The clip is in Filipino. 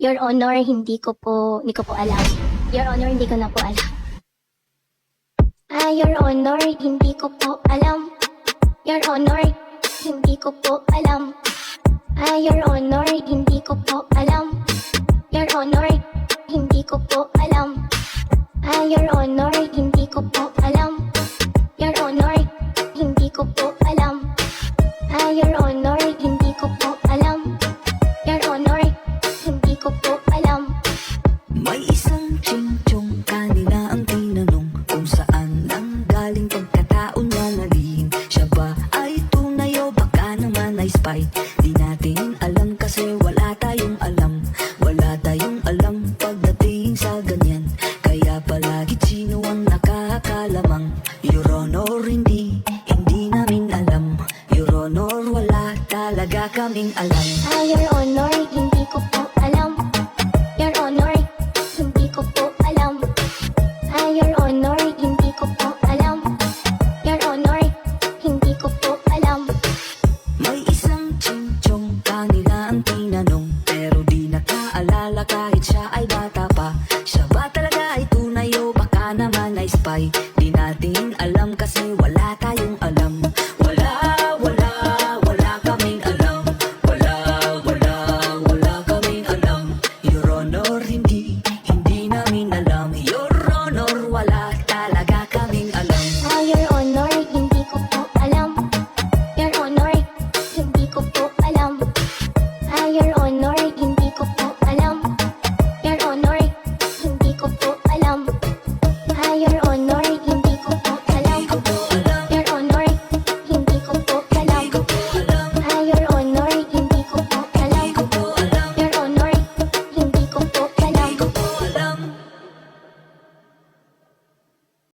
Your Honor, hindi ko po alam. Your Honor, hindi ko na po alam. Your Honor, hindi ko po alam. Your Honor, hindi ko po alam. Your Honor, hindi ko po alam. Your Honor, hindi ko po alam. Your Honor, hindi ko po alam. Your Honor, hindi ko po alam. Your Honor, hindi ko po alam. Your Honor, hindi ko po alam. May isang tsintyong kanina ang tinanong kung saan nang galing pagkataon na nalihim. Siya ba ay tunay o baka naman ay spy? Di natin alam kasi wala tayong alam. Wala tayong alam pagdating sa ganyan. Kaya palagi sino ang nakakalamang. Your Honor, hindi namin alam. Your Honor, wala talaga kaming alam. Your Honor, hindi ko po alam. Your Honor, hindi ko po alam. Your Honor, hindi ko po alam. Your Honor, hindi ko po alam. May isang tsintyong kanina ang tinanong, pero di nakaalala kahit siya ay bata pa. Siya ba talaga ay tunay o baka naman ay spy? Di natin alam kasi wala tayong alam. Wala kaming alam. Wala kaming alam. Your Honor, hindi namin alam. Your Honor, wala talaga kaming alam. Your Honor, hindi ko po alam. Your Honor, hindi ko po alam. Your Honor,